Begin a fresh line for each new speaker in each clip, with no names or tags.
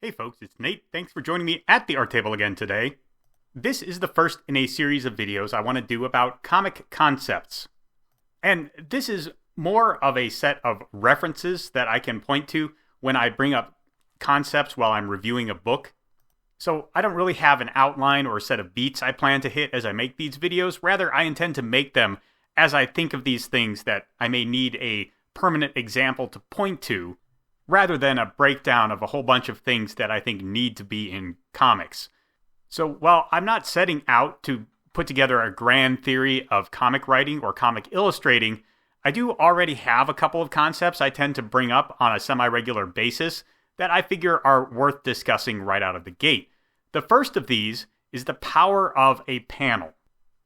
Hey folks, it's Nate. Thanks for joining me at the art table again today. This is the first in a series of videos I want to do about comic concepts. And this is more of a set of references that I can point to when I bring up concepts while I'm reviewing a book. So I don't really have an outline or a set of beats I plan to hit as I make these videos. Rather, I intend to make them as I think of these things that I may need a permanent example to point to, rather than a breakdown of a whole bunch of things that I think need to be in comics. So while I'm not setting out to put together a grand theory of comic writing or comic illustrating, I do already have a couple of concepts I tend to bring up on a semi-regular basis that I figure are worth discussing right out of the gate. The first of these is the power of a panel.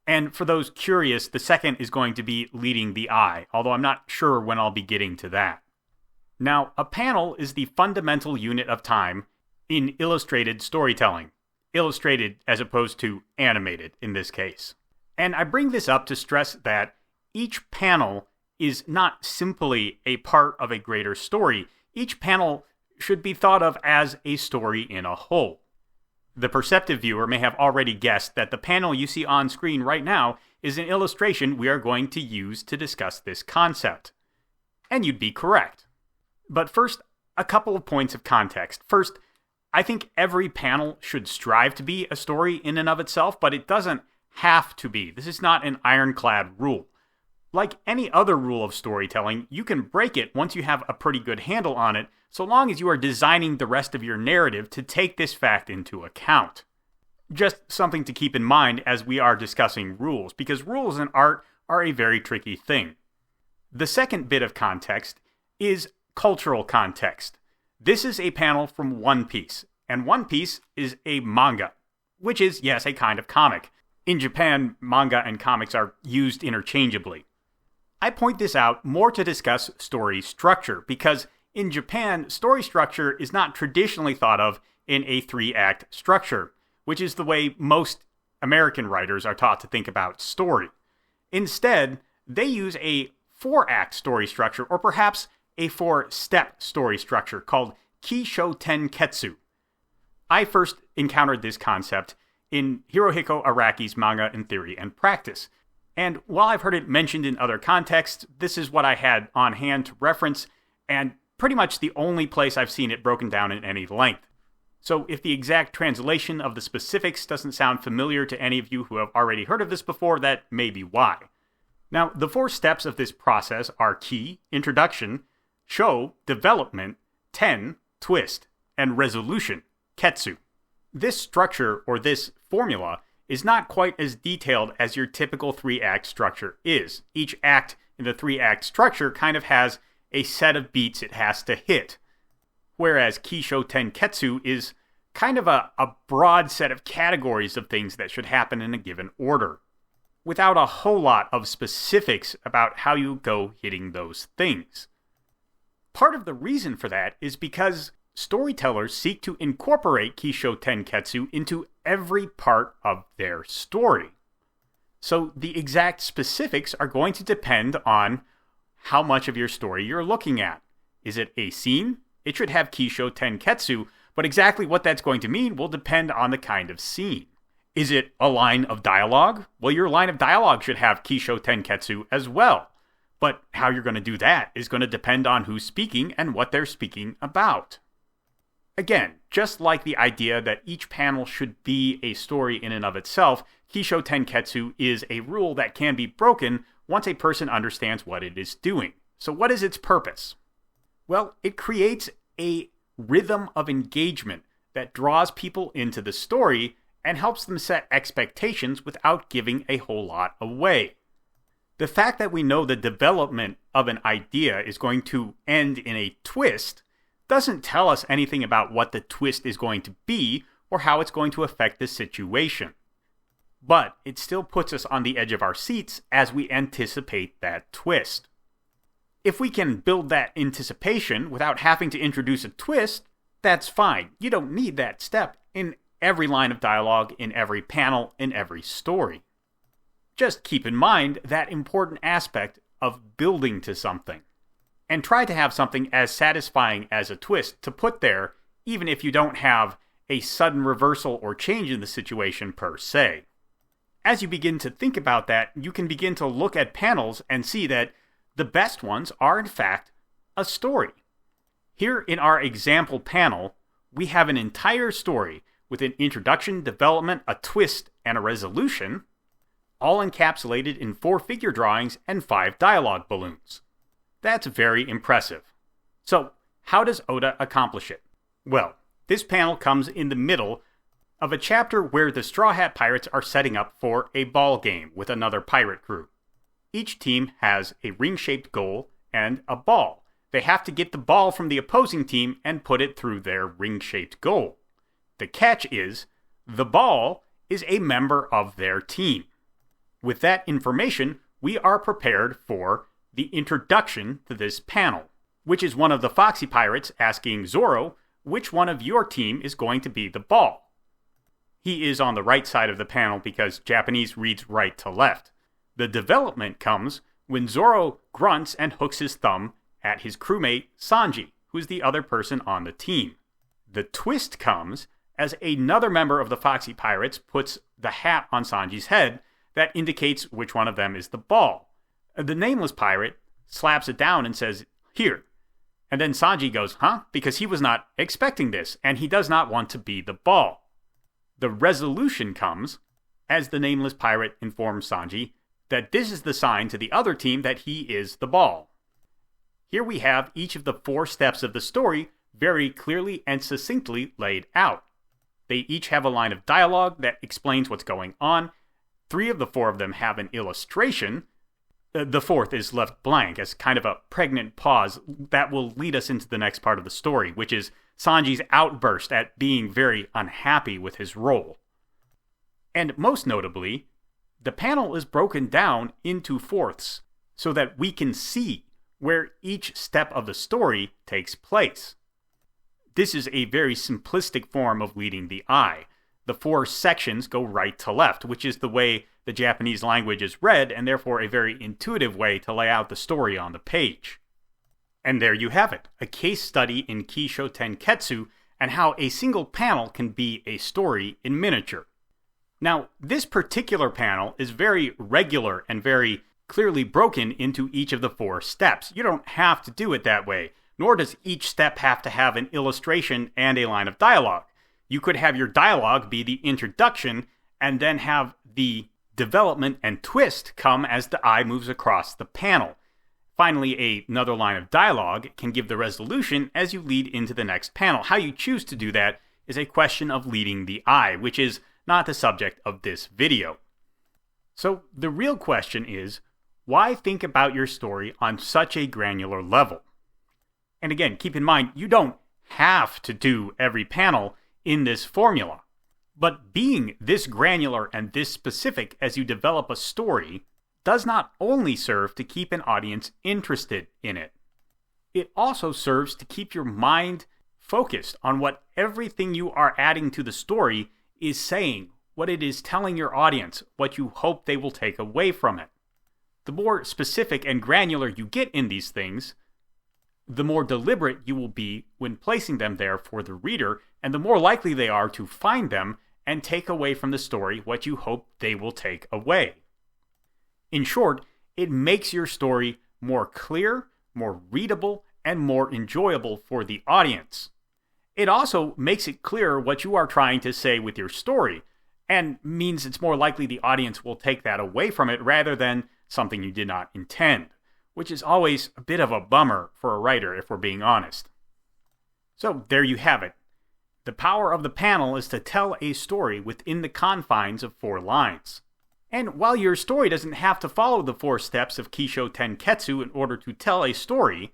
And for those curious, the second is going to be leading the eye, although I'm not sure when I'll be getting to that. Now, a panel is the fundamental unit of time in illustrated storytelling. Illustrated as opposed to animated in this case. And I bring this up to stress that each panel is not simply a part of a greater story. Each panel should be thought of as a story in a whole. The perceptive viewer may have already guessed that the panel you see on screen right now is an illustration we are going to use to discuss this concept. And you'd be correct. But first, a couple of points of context. First, I think every panel should strive to be a story in and of itself, but it doesn't have to be. This is not an ironclad rule. Like any other rule of storytelling, you can break it once you have a pretty good handle on it, so long as you are designing the rest of your narrative to take this fact into account. Just something to keep in mind as we are discussing rules, because rules in art are a very tricky thing. The second bit of context is cultural context. This is a panel from One Piece, and One Piece is a manga, which is, yes, a kind of comic. In Japan, manga and comics are used interchangeably. I point this out more to discuss story structure, because in Japan, story structure is not traditionally thought of in a 3-act structure, which is the way most American writers are taught to think about story. Instead, they use a 4-act story structure, or perhaps a 4-step story structure called Kisho Tenketsu. I first encountered this concept in Hirohiko Araki's Manga in Theory and Practice. And while I've heard it mentioned in other contexts, this is what I had on hand to reference, and pretty much the only place I've seen it broken down in any length. So if the exact translation of the specifics doesn't sound familiar to any of you who have already heard of this before, that may be why. Now, the 4 steps of this process are Ki, introduction, Sho, development, Ten, twist, and resolution, Ketsu. This structure, or this formula, is not quite as detailed as your typical 3-act structure is. Each act in the 3-act structure kind of has a set of beats it has to hit, whereas Kisho Tenketsu is kind of a broad set of categories of things that should happen in a given order, without a whole lot of specifics about how you go hitting those things. Part of the reason for that is because storytellers seek to incorporate Kisho Tenketsu into every part of their story. So the exact specifics are going to depend on how much of your story you're looking at. Is it a scene? It should have Kisho Tenketsu, but exactly what that's going to mean will depend on the kind of scene. Is it a line of dialogue? Well, your line of dialogue should have Kisho Tenketsu as well. But how you're going to do that is going to depend on who's speaking and what they're speaking about. Again, just like the idea that each panel should be a story in and of itself, Kisho Tenketsu is a rule that can be broken once a person understands what it is doing. So what is its purpose? Well, it creates a rhythm of engagement that draws people into the story and helps them set expectations without giving a whole lot away. The fact that we know the development of an idea is going to end in a twist doesn't tell us anything about what the twist is going to be or how it's going to affect the situation. But it still puts us on the edge of our seats as we anticipate that twist. If we can build that anticipation without having to introduce a twist, that's fine. You don't need that step in every line of dialogue, in every panel, in every story. Just keep in mind that important aspect of building to something. And try to have something as satisfying as a twist to put there even if you don't have a sudden reversal or change in the situation per se. As you begin to think about that, you can begin to look at panels and see that the best ones are in fact a story. Here in our example panel, we have an entire story with an introduction, development, a twist, and a resolution, all encapsulated in 4 figure drawings and 5 dialogue balloons. That's very impressive. So, how does Oda accomplish it? Well, this panel comes in the middle of a chapter where the Straw Hat Pirates are setting up for a ball game with another pirate crew. Each team has a ring-shaped goal and a ball. They have to get the ball from the opposing team and put it through their ring-shaped goal. The catch is, the ball is a member of their team. With that information, we are prepared for the introduction to this panel, which is one of the Foxy Pirates asking Zoro which one of your team is going to be the ball. He is on the right side of the panel because Japanese reads right to left. The development comes when Zoro grunts and hooks his thumb at his crewmate Sanji, who is the other person on the team. The twist comes as another member of the Foxy Pirates puts the hat on Sanji's head that indicates which one of them is the ball. The nameless pirate slaps it down and says, "Here." And then Sanji goes, "Huh?" Because he was not expecting this, and he does not want to be the ball. The resolution comes as the nameless pirate informs Sanji that this is the sign to the other team that he is the ball. Here we have each of the 4 steps of the story very clearly and succinctly laid out. They each have a line of dialogue that explains what's going on. 3 of the 4 of them have an illustration. The 4th is left blank as kind of a pregnant pause that will lead us into the next part of the story, which is Sanji's outburst at being very unhappy with his role. And most notably, the panel is broken down into 4ths so that we can see where each step of the story takes place. This is a very simplistic form of leading the eye. The 4 sections go right to left, which is the way the Japanese language is read, and therefore a very intuitive way to lay out the story on the page. And there you have it, a case study in Kisho Tenketsu and how a single panel can be a story in miniature. Now, this particular panel is very regular and very clearly broken into each of the 4 steps. You don't have to do it that way, nor does each step have to have an illustration and a line of dialogue. You could have your dialogue be the introduction and then have the development and twist come as the eye moves across the panel. Finally, another line of dialogue can give the resolution as you lead into the next panel. How you choose to do that is a question of leading the eye, which is not the subject of this video. So the real question is, why think about your story on such a granular level? And again, keep in mind, you don't have to do every panel in this formula. But being this granular and this specific as you develop a story does not only serve to keep an audience interested in it. It also serves to keep your mind focused on what everything you are adding to the story is saying, what it is telling your audience, what you hope they will take away from it. The more specific and granular you get in these things, the more deliberate you will be when placing them there for the reader, and the more likely they are to find them and take away from the story what you hope they will take away. In short, it makes your story more clear, more readable, and more enjoyable for the audience. It also makes it clearer what you are trying to say with your story, and means it's more likely the audience will take that away from it rather than something you did not intend, which is always a bit of a bummer for a writer if we're being honest. So there you have it. The power of the panel is to tell a story within the confines of 4 lines. And while your story doesn't have to follow the 4 steps of Kisho Tenketsu in order to tell a story,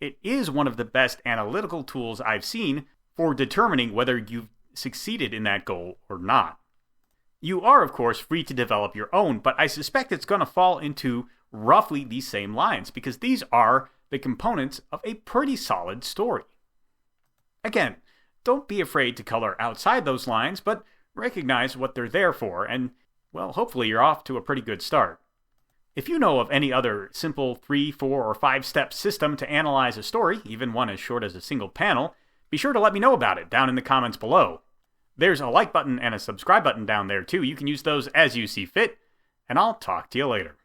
it is one of the best analytical tools I've seen for determining whether you've succeeded in that goal or not. You are, of course, free to develop your own, but I suspect it's going to fall into roughly these same lines, because these are the components of a pretty solid story. Again, don't be afraid to color outside those lines, but recognize what they're there for, and, well, hopefully you're off to a pretty good start. If you know of any other simple 3, 4, or 5-step system to analyze a story, even one as short as a single panel, be sure to let me know about it down in the comments below. There's a like button and a subscribe button down there too. You can use those as you see fit, and I'll talk to you later.